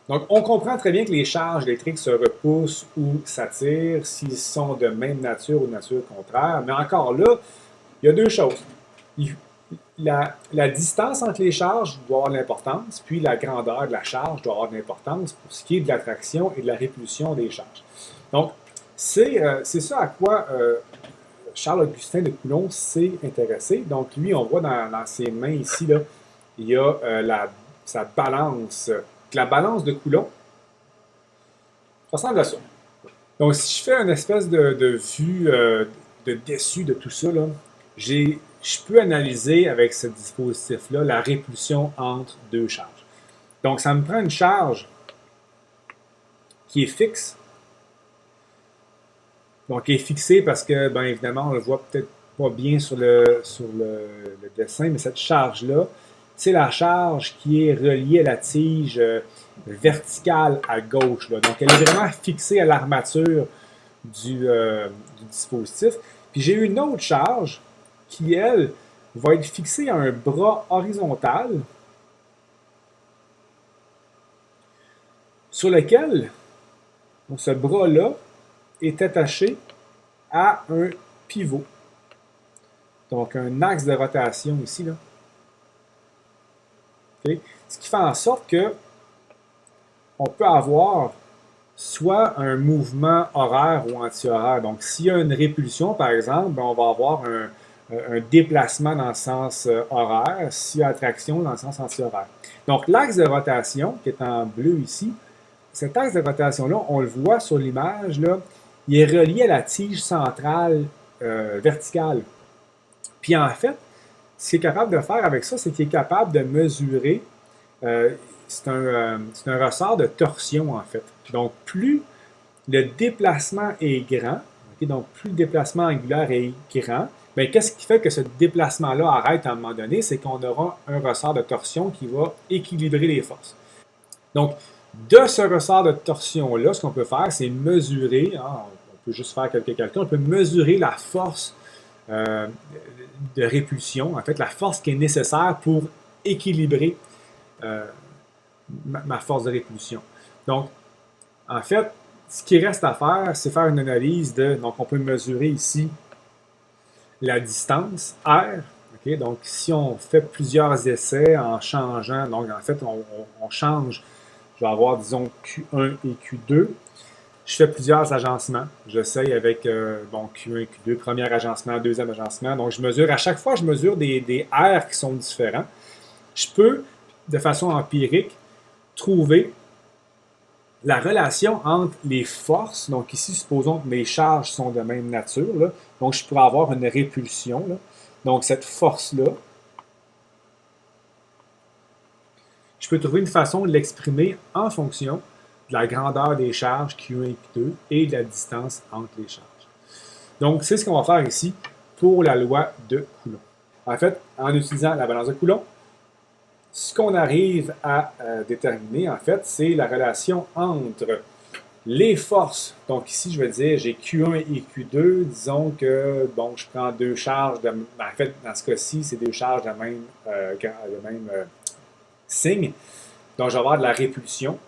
Donc, on comprend très bien que les charges électriques se repoussent ou s'attirent s'ils sont de même nature ou de nature contraire. Mais encore là, il y a deux choses. La distance entre les charges doit avoir de l'importance, puis la grandeur de la charge doit avoir de l'importance pour ce qui est de l'attraction et de la répulsion des charges. Donc, c'est ça à quoi Charles-Augustin de Coulomb s'est intéressé. Donc, lui, on voit dans ses mains ici, là, il y a sa balance. La balance de Coulomb, ça ressemble à ça. Donc, si je fais une espèce de vue de dessus de tout ça, là, je peux analyser avec ce dispositif-là la répulsion entre deux charges. Donc, ça me prend une charge qui est fixe. Donc, qui est fixée parce que, bien évidemment, on le voit peut-être pas bien sur le dessin, mais cette charge-là, c'est la charge qui est reliée à la tige verticale à gauche. Là. Donc, elle est vraiment fixée à l'armature du dispositif. Puis j'ai une autre charge qui, elle, va être fixée à un bras horizontal sur lequel ce bras-là est attaché à un pivot. Donc un axe de rotation ici. Là. Okay? Ce qui fait en sorte que on peut avoir soit un mouvement horaire ou anti-horaire. Donc, s'il y a une répulsion, par exemple, ben, on va avoir un déplacement dans le sens horaire, s'il y a attraction dans le sens anti-horaire. Donc, l'axe de rotation, qui est en bleu ici, cet axe de rotation-là, on le voit sur l'image, là, il est relié à la tige centrale verticale. Puis en fait, ce qu'il est capable de faire avec ça, c'est qu'il est capable de mesurer c'est un ressort de torsion, en fait. Donc, plus le déplacement est grand, okay, donc plus le déplacement angulaire est grand, bien, qu'est-ce qui fait que ce déplacement-là arrête à un moment donné? C'est qu'on aura un ressort de torsion qui va équilibrer les forces. Donc, de ce ressort de torsion-là, ce qu'on peut faire, c'est mesurer, hein, on peut juste faire quelques calculs, on peut mesurer la force de répulsion, en fait, la force qui est nécessaire pour équilibrer ma force de répulsion. Donc, en fait, ce qui reste à faire, c'est faire une analyse de. Donc, on peut mesurer ici la distance R. Okay? Donc, si on fait plusieurs essais en changeant, donc en fait, on change, je vais avoir, disons, Q1 et Q2. Je fais plusieurs agencements. J'essaye avec Q1 et Q2, premier agencement, deuxième agencement. Donc, je mesure, à chaque fois, je mesure des R qui sont différents. Je peux, de façon empirique, trouver la relation entre les forces, donc ici, supposons que mes charges sont de même nature, là, donc je pourrais avoir une répulsion. Là. Donc cette force-là, je peux trouver une façon de l'exprimer en fonction de la grandeur des charges Q1 et Q2 et de la distance entre les charges. Donc c'est ce qu'on va faire ici pour la loi de Coulomb. En fait, en utilisant la balance de Coulomb, ce qu'on arrive à déterminer, en fait, c'est la relation entre les forces. Donc ici, je vais dire, j'ai Q1 et Q2. Disons que, bon, je prends deux charges. En fait, dans ce cas-ci, c'est deux charges de même signe. Donc, je vais avoir de la répulsion.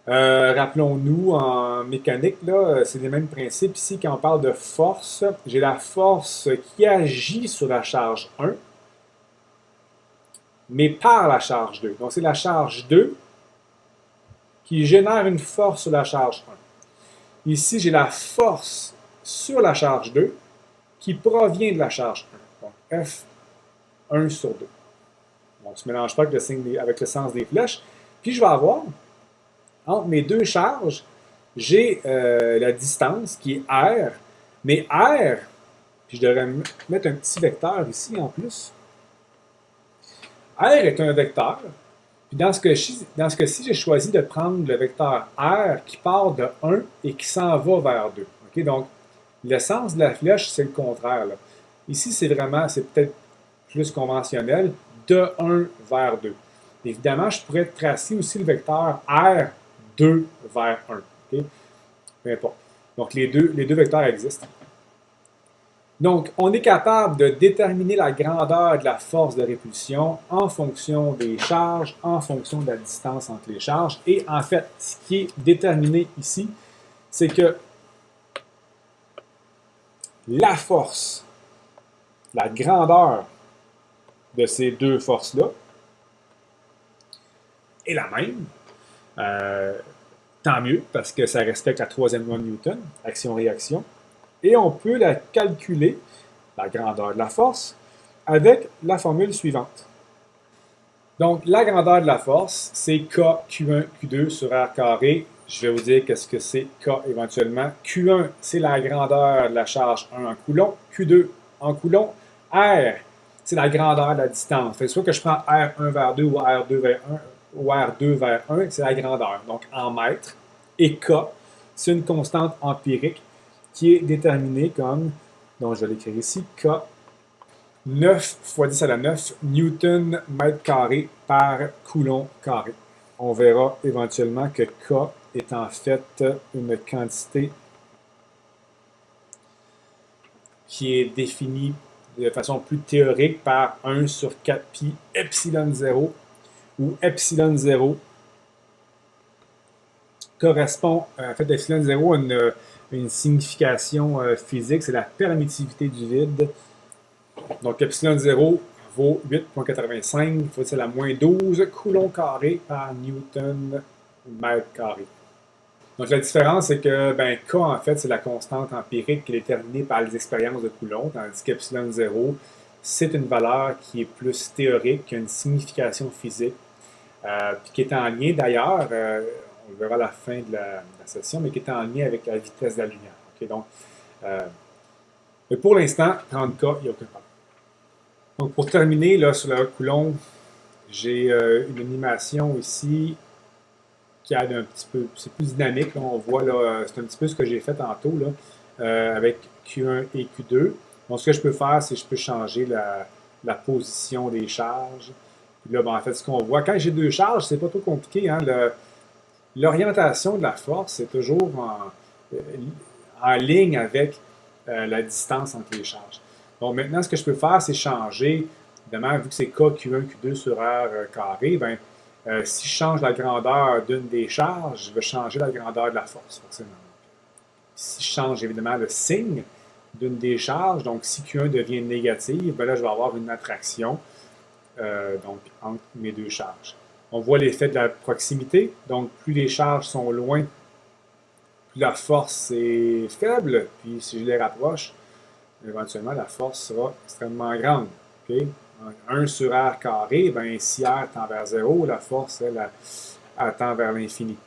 Rappelons-nous, en mécanique, là, c'est les mêmes principes. Ici, quand on parle de force, j'ai la force qui agit sur la charge 1, mais par la charge 2. Donc, c'est la charge 2 qui génère une force sur la charge 1. Ici, j'ai la force sur la charge 2 qui provient de la charge 1. Donc, F1 sur 2. On ne se mélange pas avec le sens des flèches. Puis, je vais avoir, entre mes deux charges, j'ai la distance qui est R. Mais R, puis je devrais mettre un petit vecteur ici en plus. R est un vecteur. Puis dans ce cas-ci, j'ai choisi de prendre le vecteur R qui part de 1 et qui s'en va vers 2. Okay? Donc, le sens de la flèche, c'est le contraire. Là. Ici, c'est peut-être plus conventionnel, de 1 vers 2. Évidemment, je pourrais tracer aussi le vecteur R2 vers 1. Okay? Peu importe. Donc, les deux vecteurs existent. Donc, on est capable de déterminer la grandeur de la force de répulsion en fonction des charges, en fonction de la distance entre les charges. Et en fait, ce qui est déterminé ici, c'est que la force, la grandeur de ces deux forces-là est la même. Tant mieux, parce que ça respecte la troisième loi de Newton, action-réaction. Et on peut la calculer, la grandeur de la force, avec la formule suivante. Donc, la grandeur de la force, c'est K Q1 Q2 sur R carré. Je vais vous dire qu'est-ce que c'est K éventuellement. Q1, c'est la grandeur de la charge 1 en coulomb. Q2 en coulomb. R, c'est la grandeur de la distance. Fait que soit que je prends R1 vers 2 ou R2 vers 1, ou R2 vers 1, c'est la grandeur, donc en mètres. Et K, c'est une constante empirique qui est déterminée comme, donc je vais l'écrire ici, K 9 fois 10 à la 9 newton mètre carré par coulomb carré. On verra éventuellement que K est en fait une quantité qui est définie de façon plus théorique par 1 sur 4 pi epsilon 0, où epsilon 0 correspond, en fait, epsilon 0 a une signification physique, c'est la permittivité du vide. Donc, epsilon 0 vaut 8,85, c'est la moins 12 coulomb carré par newton mètre carré. Donc, la différence, c'est que K, en fait, c'est la constante empirique qui est déterminée par les expériences de Coulomb, tandis qu'epsilon 0, c'est une valeur qui est plus théorique, qui a une signification physique, puis qui est en lien d'ailleurs, on le verra à la fin de la session, mais qui est en lien avec la vitesse de la lumière. Okay? Donc, mais pour l'instant, 30K, il n'y a aucun problème. Donc, pour terminer, là, sur le Coulomb, j'ai une animation ici qui aide un petit peu, c'est plus dynamique, là, on voit, là, c'est un petit peu ce que j'ai fait tantôt, là, avec Q1 et Q2. Donc, ce que je peux faire, c'est que je peux changer la position des charges. Puis là, en fait, ce qu'on voit, quand j'ai deux charges, c'est pas trop compliqué, hein, l'orientation de la force est toujours en ligne avec la distance entre les charges. Donc maintenant, ce que je peux faire, c'est changer, évidemment, vu que c'est K, Q1, Q2 sur R carré, si je change la grandeur d'une des charges, je vais changer la grandeur de la force, forcément. Si je change évidemment le signe d'une des charges, donc si Q1 devient négative, là, je vais avoir une attraction donc, entre mes deux charges. On voit l'effet de la proximité. Donc, plus les charges sont loin, plus la force est faible. Puis, si je les rapproche, éventuellement, la force sera extrêmement grande. Okay? 1 sur R carré, si R tend vers 0, la force, elle tend vers l'infini.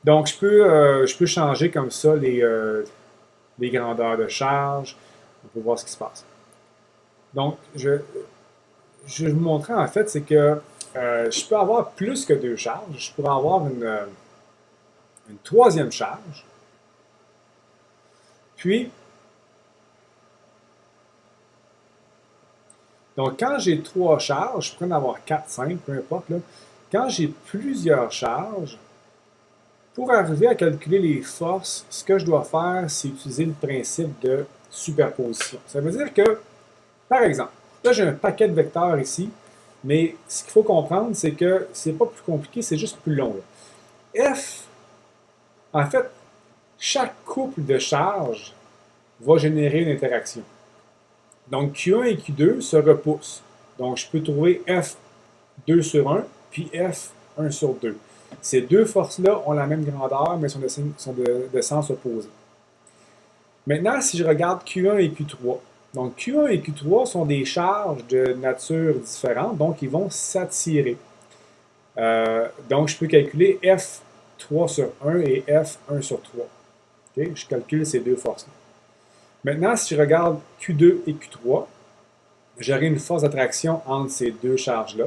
Donc, je peux changer comme ça les grandeurs de charge. On peut voir ce qui se passe. Donc, je vais vous montrer, en fait, c'est que je peux avoir plus que deux charges. Je pourrais avoir une troisième charge. Puis, donc quand j'ai trois charges, je peux en avoir 4, 5, peu importe. Là. Quand j'ai plusieurs charges, pour arriver à calculer les forces, ce que je dois faire, c'est utiliser le principe de superposition. Ça veut dire que, par exemple, là j'ai un paquet de vecteurs ici, mais ce qu'il faut comprendre, c'est que c'est pas plus compliqué, c'est juste plus long. Là. F, en fait, chaque couple de charges va générer une interaction. Donc, Q1 et Q2 se repoussent. Donc, je peux trouver F2 sur 1, puis F1 sur 2. Ces deux forces-là ont la même grandeur, mais sont de sens opposés. Maintenant, si je regarde Q1 et Q3, donc Q1 et Q3 sont des charges de nature différente, donc ils vont s'attirer. Donc, je peux calculer F3 sur 1 et F1 sur 3. Okay? Je calcule ces deux forces-là. Maintenant, si je regarde Q2 et Q3, j'aurai une force d'attraction entre ces deux charges-là,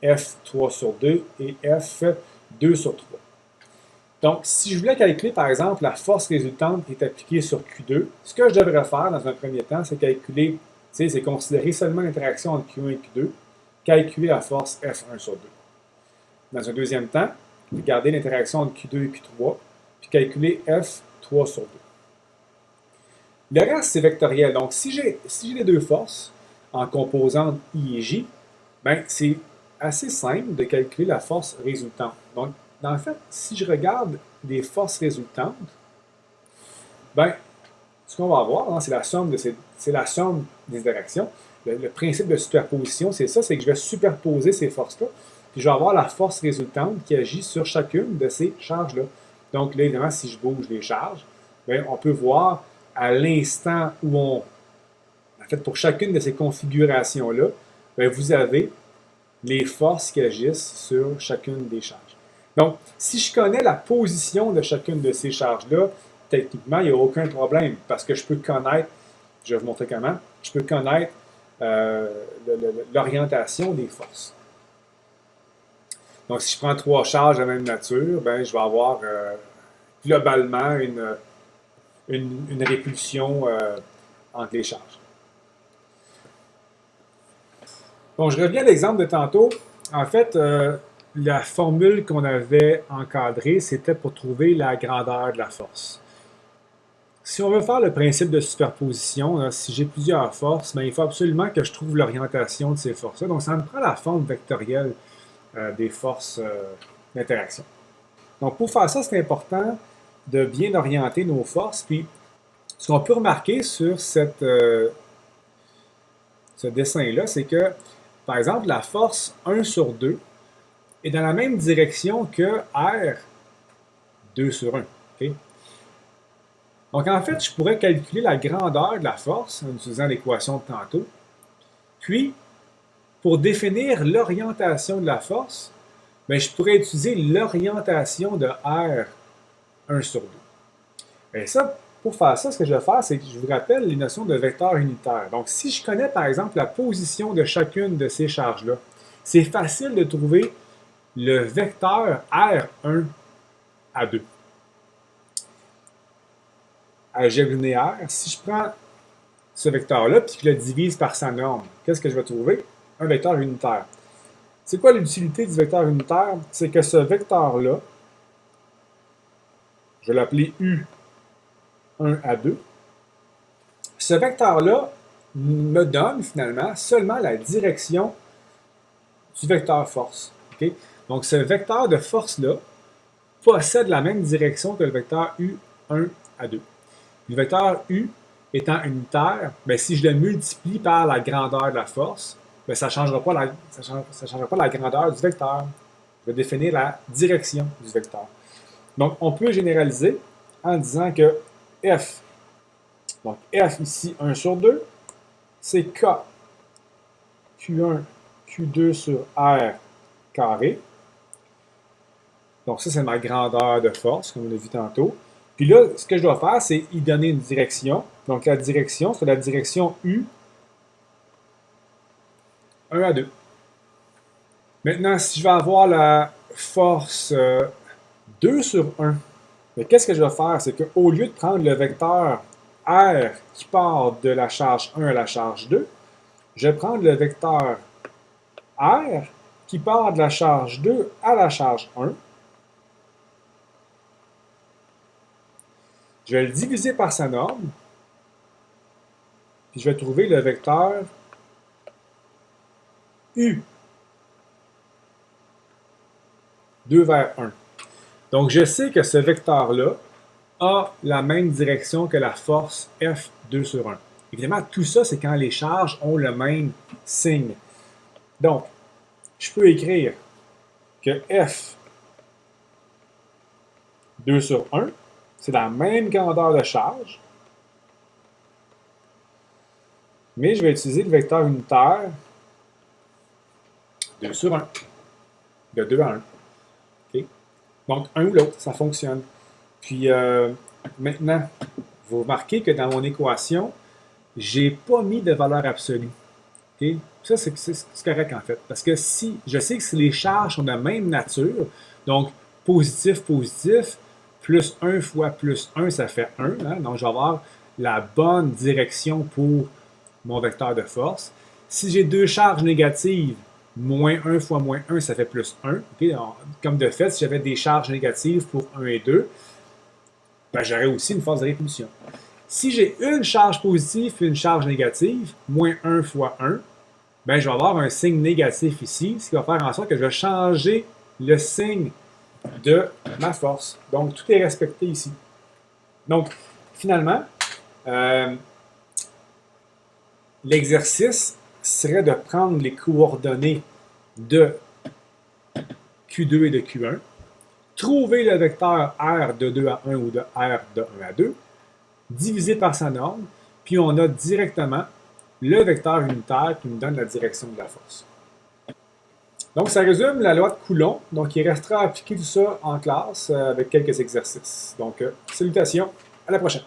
F3 sur 2 et F2 sur 3. Donc, si je voulais calculer, par exemple, la force résultante qui est appliquée sur Q2, ce que je devrais faire dans un premier temps, c'est calculer, c'est considérer seulement l'interaction entre Q1 et Q2, calculer la force F1 sur 2. Dans un deuxième temps, regarder l'interaction entre Q2 et Q3, puis calculer F3 sur 2. Le reste, c'est vectoriel. Donc, si j'ai les deux forces en composantes I et J, ben, c'est assez simple de calculer la force résultante. Donc, en fait, si je regarde les forces résultantes, ben, ce qu'on va avoir, hein, c'est la somme des interactions. Le principe de superposition, c'est ça, c'est que je vais superposer ces forces-là, puis je vais avoir la force résultante qui agit sur chacune de ces charges-là. Donc là, évidemment, si je bouge les charges, bien, on peut voir à l'instant où en fait, pour chacune de ces configurations-là, bien, vous avez les forces qui agissent sur chacune des charges. Donc, si je connais la position de chacune de ces charges-là, techniquement, il n'y a aucun problème parce que je peux connaître, je vais vous montrer comment, je peux connaître l'orientation des forces. Donc, si je prends trois charges de la même nature, ben, je vais avoir globalement une répulsion entre les charges. Bon, je reviens à l'exemple de tantôt. En fait, la formule qu'on avait encadrée, c'était pour trouver la grandeur de la force. Si on veut faire le principe de superposition, là, si j'ai plusieurs forces, ben, il faut absolument que je trouve l'orientation de ces forces-là. Donc, ça me prend la forme vectorielle des forces d'interaction. Donc, pour faire ça, c'est important de bien orienter nos forces. Puis, ce qu'on peut remarquer sur ce dessin-là, c'est que, par exemple, la force 1 sur 2 est dans la même direction que R 2 sur 1. Okay? Donc, en fait, je pourrais calculer la grandeur de la force en utilisant l'équation de tantôt. Puis, pour définir l'orientation de la force, bien, je pourrais utiliser l'orientation de R 1 sur 2. Et ça, pour faire ça, ce que je vais faire, c'est que je vous rappelle les notions de vecteur unitaire. Donc, si je connais, par exemple, la position de chacune de ces charges-là, c'est facile de trouver le vecteur R1 à 2. Algèbre linéaire, si je prends ce vecteur-là et que je le divise par sa norme, qu'est-ce que je vais trouver? Un vecteur unitaire. C'est quoi l'utilité du vecteur unitaire? C'est que ce vecteur-là, je vais l'appeler U1 à 2, ce vecteur-là me donne finalement seulement la direction du vecteur force. Okay? Donc, ce vecteur de force-là possède la même direction que le vecteur U1 à 2. Le vecteur U étant unitaire, bien, si je le multiplie par la grandeur de la force, bien, ça ne changera pas la grandeur du vecteur. Je vais définir la direction du vecteur. Donc, on peut généraliser en disant que F, donc F ici 1 sur 2, c'est K Q1, Q2 sur R carré. Donc, ça, c'est ma grandeur de force, comme on a vu tantôt. Puis là, ce que je dois faire, c'est y donner une direction. Donc, la direction, c'est la direction U 1 à 2. Maintenant, si je veux avoir la force 2 sur 1, qu'est-ce que je vais faire? C'est qu'au lieu de prendre le vecteur R qui part de la charge 1 à la charge 2, je vais prendre le vecteur R qui part de la charge 2 à la charge 1. Je vais le diviser par sa norme, puis je vais trouver le vecteur U 2 vers 1. Donc, je sais que ce vecteur-là a la même direction que la force F2 sur 1. Évidemment, tout ça, c'est quand les charges ont le même signe. Donc, je peux écrire que F2 sur 1, c'est la même grandeur de charge, mais je vais utiliser le vecteur unitaire 2 sur 1, de 2 à 1. Okay? Donc, un ou l'autre, ça fonctionne. Puis, maintenant, vous remarquez que dans mon équation, je n'ai pas mis de valeur absolue. Okay? Ça, c'est correct en fait. Parce que si je sais que si les charges sont de la même nature, donc positif, positif, plus 1 fois plus 1, ça fait 1. Hein? Donc, je vais avoir la bonne direction pour mon vecteur de force. Si j'ai deux charges négatives, moins 1 fois moins 1, ça fait plus 1. Okay? Donc, comme de fait, si j'avais des charges négatives pour 1 et 2, ben, j'aurais aussi une force de répulsion. Si j'ai une charge positive et une charge négative, moins 1 fois 1, ben, je vais avoir un signe négatif ici, ce qui va faire en sorte que je vais changer le signe de ma force. Donc, tout est respecté ici. Donc, finalement, l'exercice serait de prendre les coordonnées de Q2 et de Q1, trouver le vecteur R de 2 à 1 ou de R de 1 à 2, divisé par sa norme, puis on a directement le vecteur unitaire qui nous donne la direction de la force. Donc, ça résume la loi de Coulomb. Donc, il restera à appliquer tout ça en classe avec quelques exercices. Donc, salutations, à la prochaine.